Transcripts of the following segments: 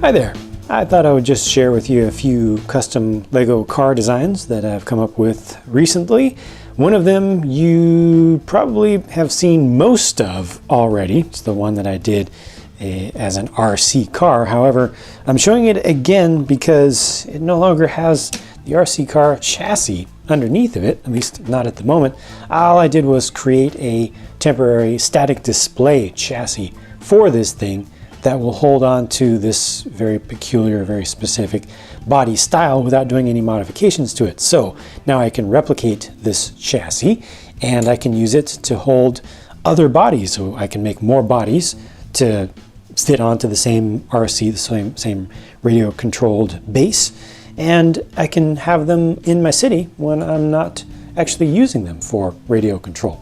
Hi there. I thought I would just share with you a few custom Lego car designs that I've come up with recently. One of them you probably have seen most of already. It's the one that I did as an RC car. However, I'm showing it again because it no longer has the RC car chassis underneath of it, at least not at the moment. All I did was create a temporary static display chassis for this thing that will hold on to this very peculiar, very specific body style without doing any modifications to it. So now I can replicate this chassis and I can use it to hold other bodies. So I can make more bodies to fit onto the same RC, the same radio controlled base. And I can have them in my city when I'm not actually using them for radio control.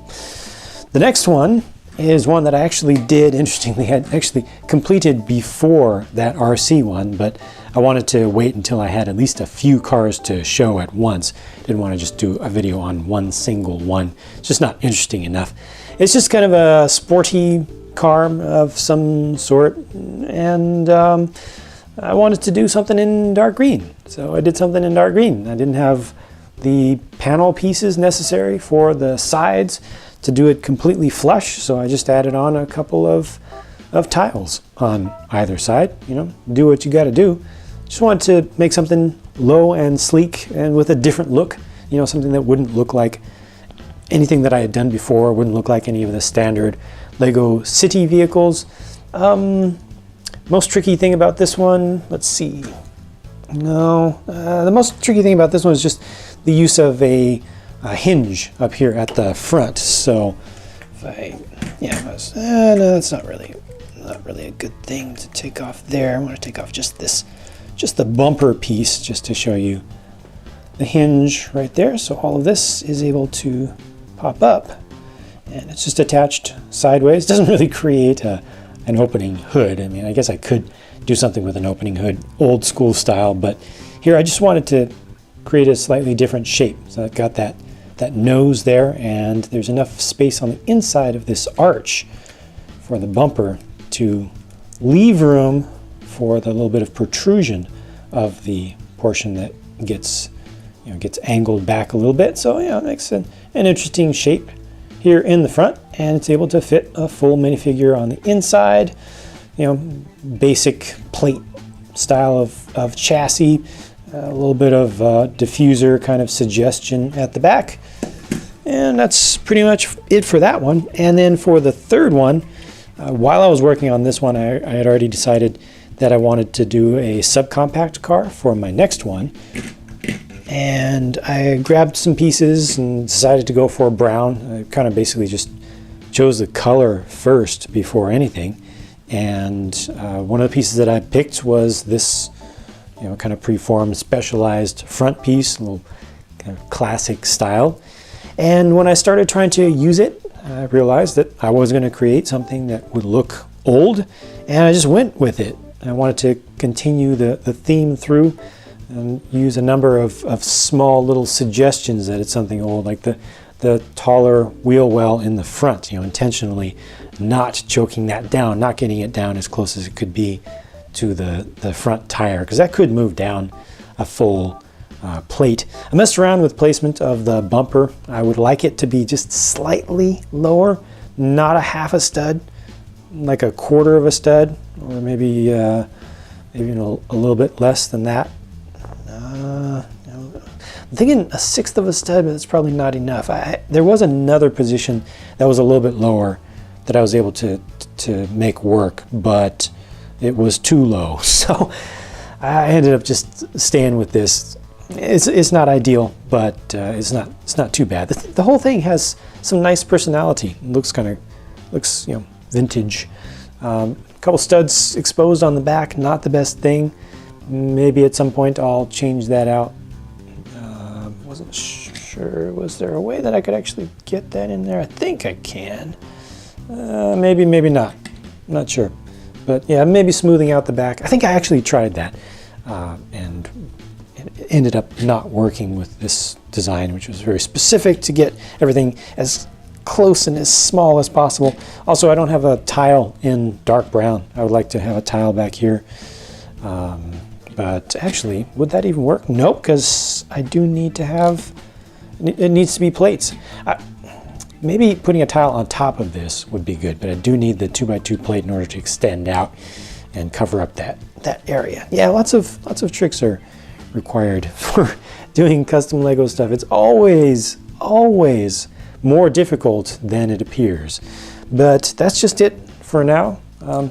The next one is one that I actually did, interestingly, I actually completed before that RC one, but I wanted to wait until I had at least a few cars to show at once. Didn't want to just do a video on one single one. It's just not interesting enough. It's just kind of a sporty car of some sort, and I wanted to do something in dark green. So I did something in dark green. I didn't have the panel pieces necessary for the sides to do it completely flush, so I just added on a couple of tiles on either side. You know, do what you got to do. Just wanted to make something low and sleek and with a different look. You know, something that wouldn't look like anything that I had done before, wouldn't look like any of the standard Lego city vehicles. Most tricky thing about this one, let's see. No, the most tricky thing about this one is just the use of a hinge up here at the front. So if no, that's not really a good thing to take off there. I want to take off just the bumper piece, just to show you the hinge right there. So all of this is able to pop up, and it's just attached sideways. It doesn't really create an opening hood. I mean, I guess I could do something with an opening hood, old school style, but here I just wanted to create a slightly different shape. So I've got that nose there, and there's enough space on the inside of this arch for the bumper to leave room for the little bit of protrusion of the portion that gets angled back a little bit. So yeah, it makes an interesting shape here in the front, and it's able to fit a full minifigure on the inside. You know, basic plate style of chassis, a little bit of diffuser kind of suggestion at the back. And that's pretty much it for that one. And then for the third one, while I was working on this one, I had already decided that I wanted to do a subcompact car for my next one. And I grabbed some pieces and decided to go for brown. I kind of basically just chose the color first before anything. And one of the pieces that I picked was this, kind of preformed, specialized front piece, a little kind of classic style. And when I started trying to use it, I realized that I was going to create something that would look old, and I just went with it. I wanted to continue the theme through and use a number of small little suggestions that it's something old, like the taller wheel well in the front, intentionally not choking that down, not getting it down as close as it could be to the front tire, because that could move down a full plate. I messed around with placement of the bumper. I would like it to be just slightly lower, not a half a stud, like a quarter of a stud, or maybe a little bit less than that. I'm thinking a sixth of a stud, but that's probably not enough. There was another position that was a little bit lower that I was able to make work, but it was too low. So I ended up just staying with this. It's not ideal, but it's not too bad. The whole thing has some nice personality. It looks vintage. A couple studs exposed on the back, not the best thing. Maybe at some point I'll change that out. Wasn't sure. Was there a way that I could actually get that in there? I think I can. Maybe not. I'm not sure. But yeah, maybe smoothing out the back. I think I actually tried that, and it ended up not working with this design, which was very specific to get everything as close and as small as possible. Also, I don't have a tile in dark brown. I would like to have a tile back here But actually, would that even work? Nope, because I do need to have, it needs to be plates. Maybe putting a tile on top of this would be good, but I do need the 2x2 plate in order to extend out and cover up that area. Yeah, lots of tricks are required for doing custom Lego stuff. It's always more difficult than it appears. But that's just it for now.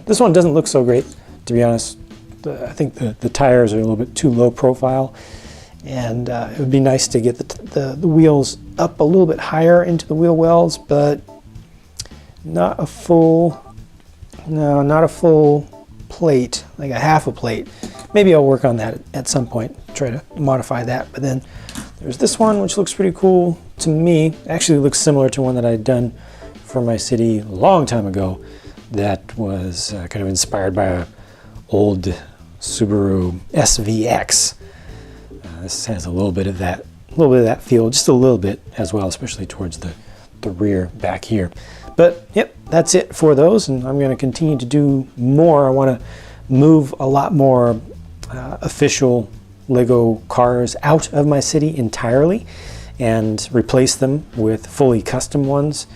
This one doesn't look so great, to be honest. I think the tires are a little bit too low profile, and it would be nice to get the wheels up a little bit higher into the wheel wells, but not a full plate, like a half a plate. Maybe I'll work on that at some point, try to modify that. But then there's this one, which looks pretty cool to me. Actually looks similar to one that I'd done for my city a long time ago that was kind of inspired by an old Subaru SVX. This has a little bit of that feel, just a little bit as well, especially towards the rear back here. But yep, that's it for those, and I'm going to continue to do more. I want to move a lot more official Lego cars out of my city entirely and replace them with fully custom ones.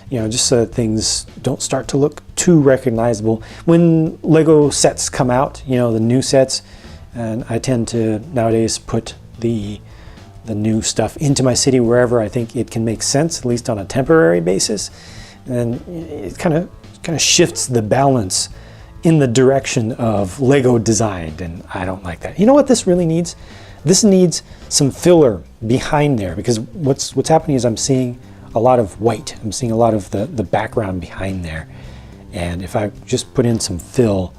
You know, just so that things don't start to look too recognizable. When Lego sets come out, you know, the new sets, and I tend to nowadays put the new stuff into my city wherever I think it can make sense, at least on a temporary basis. And it kind of shifts the balance in the direction of Lego designed, and I don't like that. You know what this really needs? This needs some filler behind there, because what's happening is I'm seeing a lot of white. I'm seeing a lot of the background behind there. And if I just put in some fill,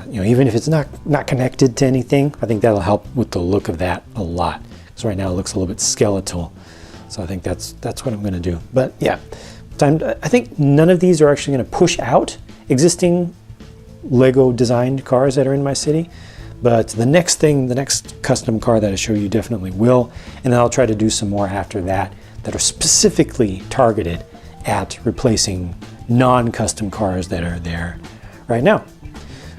you know, even if it's not connected to anything, I think that'll help with the look of that a lot. Because right now it looks a little bit skeletal. So I think that's what I'm gonna do. But yeah, I think none of these are actually gonna push out existing Lego designed cars that are in my city. But the next custom car that I show you definitely will. And then I'll try to do some more after that are specifically targeted at replacing non-custom cars that are there right now.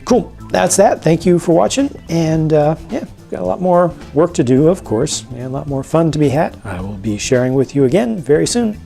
Cool, that's that. Thank you for watching, and yeah, got a lot more work to do, of course, and a lot more fun to be had. I will be sharing with you again very soon.